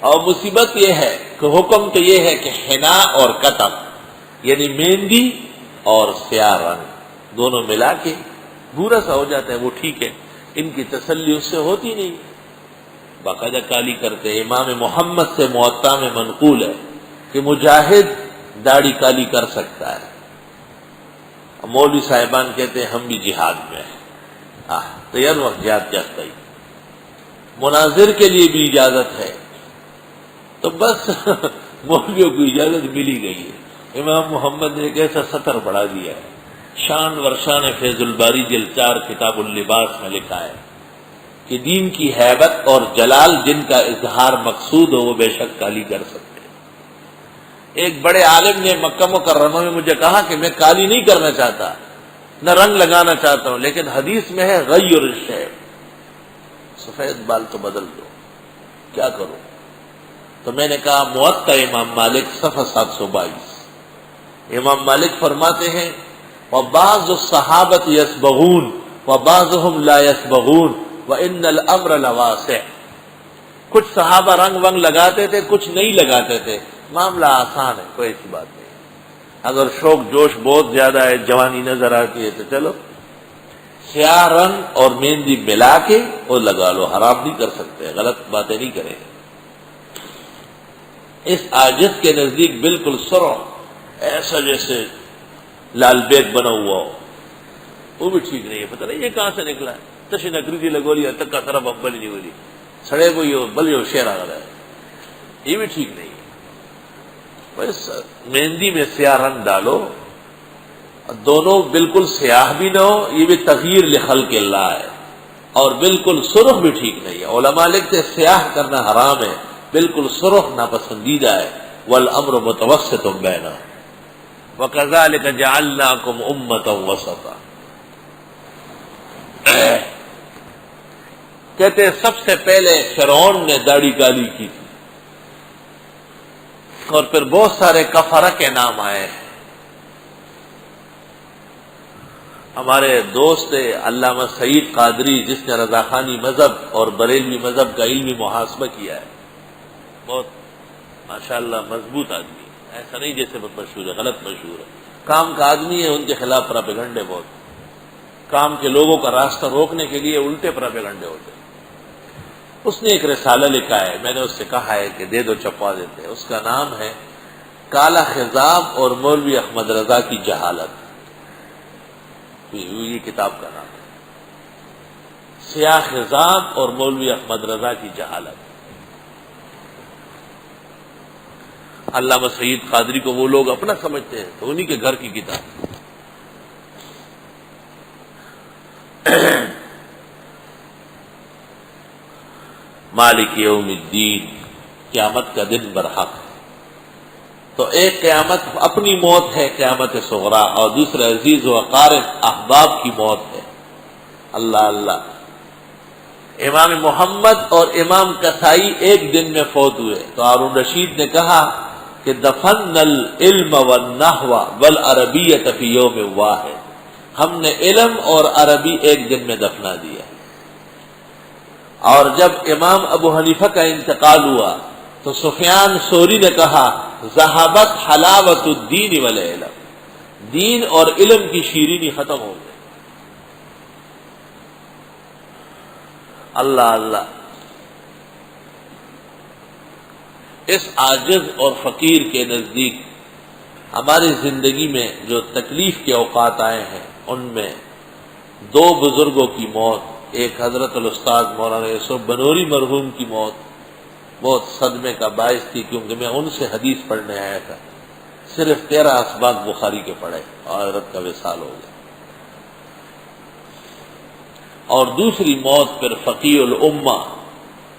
اور مصیبت یہ ہے کہ حکم تو یہ ہے کہ حنا اور قطب یعنی مہندی اور سیاہ رنگ دونوں ملا کے بھورا سا ہو جاتا ہے، وہ ٹھیک ہے، ان کی تسلی اس سے ہوتی نہیں، باقاعدہ کالی کرتے ہیں۔ امام محمد سے موطا میں منقول ہے کہ مجاہد داڑھی کالی کر سکتا ہے، مولوی صاحبان کہتے ہیں ہم بھی جہاد میں ہیں، تو یار وقت جہاد کیا ہی، مناظر کے لیے بھی اجازت ہے، تو بس مولویوں کو اجازت ملی گئی ہے۔ امام محمد نے ایک ایسا سطر پڑھا دیا ہے، شان ورشان فیض الباری جلد 4 کتاب اللباس میں لکھا ہے کہ دین کی ہیبت اور جلال جن کا اظہار مقصود ہو وہ بے شک کالی کر سکتے ہیں۔ ایک بڑے عالم نے مکہ مکرمہ میں مجھے کہا کہ میں کالی نہیں کرنا چاہتا، نہ رنگ لگانا چاہتا ہوں، لیکن حدیث میں ہے غیر الشیب، سفید بال تو بدل دو، کیا کروں؟ تو میں نے کہا موطا امام مالک صفحہ 722، امام مالک فرماتے ہیں وَبَعْضُ الصَّحَابَةِ يَسْبَغُونَ وَبَعْضُهُمْ لَا يَسْبَغُونَ وَإِنَّ الْأَمْرَ لَوَاسِعٌ، کچھ صحابہ رنگ ونگ لگاتے تھے، کچھ نہیں لگاتے تھے، معاملہ آسان ہے، کوئی ایسی بات نہیں، اگر شوق جوش بہت زیادہ ہے، جوانی نظر آتی ہے تو چلو سیاہ رنگ اور مہندی ملا کے وہ لگا لو، حرام نہیں کر سکتے، غلط باتیں نہیں کریں۔ اس عاجز کے نزدیک بالکل سرخ ایسا جیسے لال بیگ بنا ہوا ہو، وہ بھی ٹھیک نہیں ہے، پتہ نہیں یہ کہاں سے نکلا ہے، تشی نکریتی لگو لیا تک کا طرف ابلی نہیں ہوئی سڑے کو یہ بل یہ شیر آ رہا ہے، یہ بھی ٹھیک نہیں ہے۔ بس مہندی میں سیاہ رنگ ڈالو، دونوں بالکل سیاہ بھی نہ ہو، یہ بھی تغییر لخلق اللہ ہے، اور بالکل سرخ بھی ٹھیک نہیں ہے۔ علماء لکھتے سیاہ کرنا حرام ہے، بالکل سرخ ناپسندیدہ ہے، والامر متوسط بینہ وَكَذَلِكَ جَعَلْنَاكُمْ أُمَّةً وَسَطًا۔ کہتے ہیں سب سے پہلے فرعون نے داڑھی کالی کی تھی، اور پھر بہت سارے کفرہ کے نام آئے ہیں۔ ہمارے دوست علامہ سعید قادری جس نے رضاخانی مذہب اور بریلوی مذہب کا علمی محاسبہ کیا ہے، بہت ماشاءاللہ مضبوط آدمی، ایسا نہیں جیسے بہت مشہور ہے، غلط مشہور ہے، کام کا آدمی ہے، ان کے خلاف پراپیگنڈے بہت، کام کے لوگوں کا راستہ روکنے کے لیے الٹے پراپیگنڈے ہوتے ہیں۔ اس نے ایک رسالہ لکھا ہے، میں نے اس سے کہا ہے کہ دے دو چھپوا دیتے ہیں، اس کا نام ہے کالا خضاب اور مولوی احمد رضا کی جہالت، یہ کتاب کا نام ہے، سیاہ خضاب اور مولوی احمد رضا کی جہالت۔ علامہ سعید قادری کو وہ لوگ اپنا سمجھتے ہیں تو انہی کے گھر کی کتاب۔ مالک یوم الدین، قیامت کا دن برحق ہے، تو ایک قیامت اپنی موت ہے قیامت صغریٰ، اور دوسرا عزیز و اقارب احباب کی موت ہے۔ اللہ اللہ، امام محمد اور امام کسائی ایک دن میں فوت ہوئے، تو ہارون رشید نے کہا کہ دفن العلم والنحو والعربیۃ فی یوم واحد، ہم نے علم اور عربی ایک دن میں دفنا دیا۔ اور جب امام ابو حنیفہ کا انتقال ہوا تو سفیان ثوری نے کہا ذہبت حلاوت الدین والعلم، دین اور علم کی شیرینی ختم ہو گئی۔ اللہ اللہ، اس عاجز اور فقیر کے نزدیک ہماری زندگی میں جو تکلیف کے اوقات آئے ہیں، ان میں دو بزرگوں کی موت، ایک حضرت الاستاذ مولانا یوسف بنوری مرحوم کی موت بہت صدمے کا باعث تھی، کیونکہ میں ان سے حدیث پڑھنے آیا تھا، صرف 13 اسباق بخاری کے پڑھے اور حضرت کا وصال ہو گیا۔ اور دوسری موت پھر فقیہ الامہ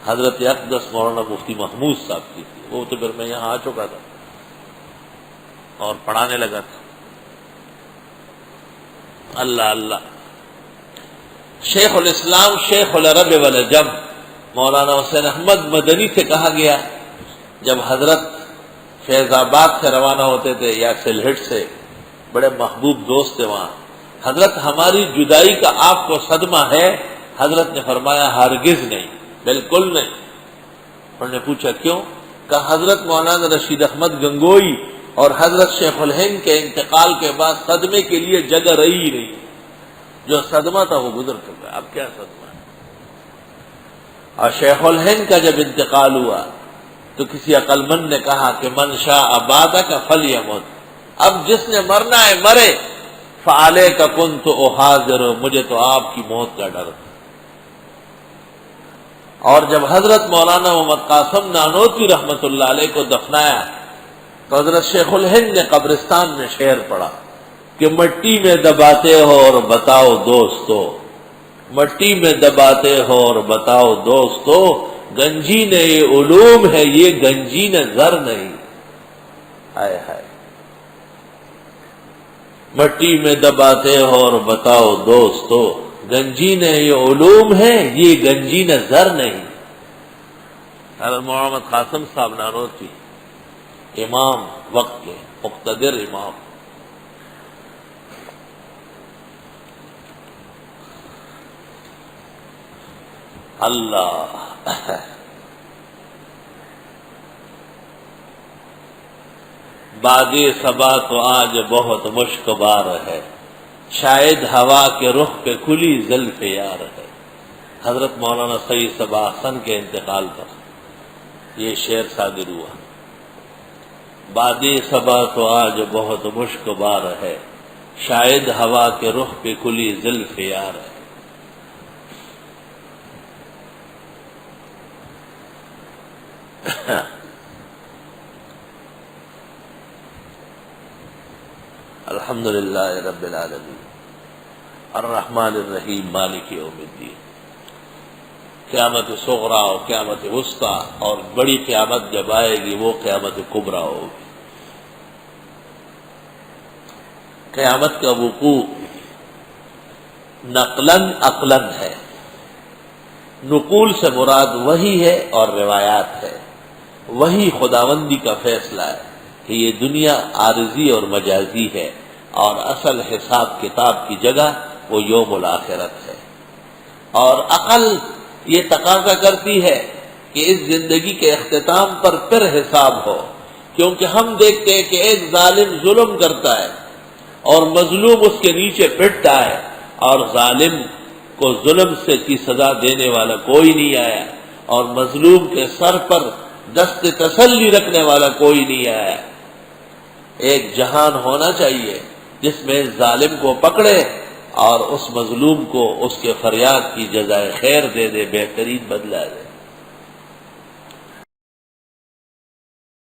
حضرت اقدس مولانا مفتی محمود صاحب کی تھی، وہ تو پھر میں یہاں آ چکا تھا اور پڑھانے لگا تھا۔ اللہ اللہ، شیخ الاسلام شیخ العرب والعجم مولانا حسین احمد مدنی سے کہا گیا، جب حضرت فیض آباد سے روانہ ہوتے تھے یا سلہٹ سے، بڑے محبوب دوست تھے وہاں، حضرت ہماری جدائی کا آپ کو صدمہ ہے؟ حضرت نے فرمایا ہرگز نہیں، بالکل نہیں، انہوں نے پوچھا کیوں؟ کہا حضرت مولانا رشید احمد گنگوئی اور حضرت شیخ الہند کے انتقال کے بعد صدمے کے لیے جگہ رہی ہی نہیں، جو صدمہ تھا وہ گزر چکا، اب کیا صدمہ ہے؟ اور شیخ الہند کا جب انتقال ہوا تو کسی عقل مند نے کہا کہ من شاء بعدک فلیمت، اب جس نے مرنا ہے مرے، فعلیک کنت احاذر، مجھے تو آپ کی موت کا ڈر تھا۔ اور جب حضرت مولانا محمد قاسم نانوتوی رحمت اللہ علیہ کو دفنایا تو حضرت شیخ الہند نے قبرستان میں شعر پڑھا کہ مٹی میں دباتے ہو اور بتاؤ دوستو، مٹی میں دباتے ہو اور بتاؤ دوستو، گنجین یہ علوم ہے یہ گنجین زر نہیں۔ ہائے ہائے، مٹی میں دباتے ہو اور بتاؤ دوستو، گنجین یہ علوم ہے یہ گنجین زر نہیں۔ حضرت محمد قاسم صاحب نانوتوی، امام وقت کے مقتدر امام، اللہ باد صبا تو آج بہت مشک بار ہے، شاید ہوا کے رخ پہ کھلی زلف یار ہے۔ حضرت مولانا سید صبا حسن کے انتقال پر یہ شعر صادر ہوا، باد صبا تو آج بہت مشک بار ہے، شاید ہوا کے رخ پہ کھلی زلف یار ہے۔ الحمدللہ رب العالمین الرحمن الرحیم مالک یوم الدین۔ قیامت صغریٰ اور قیامت وسطیٰ اور بڑی قیامت جب آئے گی وہ قیامت کبریٰ ہوگی۔ قیامت کا وقوع نقلاً عقلاً ہے، نقول سے مراد وحی ہے اور روایات ہے۔ وہی خداوندی کا فیصلہ ہے کہ یہ دنیا عارضی اور مجازی ہے اور اصل حساب کتاب کی جگہ وہ یوم الآخرت ہے، اور عقل یہ تقاضا کرتی ہے کہ اس زندگی کے اختتام پر پھر حساب ہو، کیونکہ ہم دیکھتے ہیں کہ ایک ظالم ظلم کرتا ہے اور مظلوم اس کے نیچے پٹتا ہے، اور ظالم کو ظلم سے کی سزا دینے والا کوئی نہیں آیا، اور مظلوم کے سر پر دست تسلی رکھنے والا کوئی نہیں آیا۔ ایک جہان ہونا چاہیے جس میں ظالم کو پکڑے اور اس مظلوم کو اس کے فریاد کی جزائے خیر دے دے، بہترین بدلہ دے۔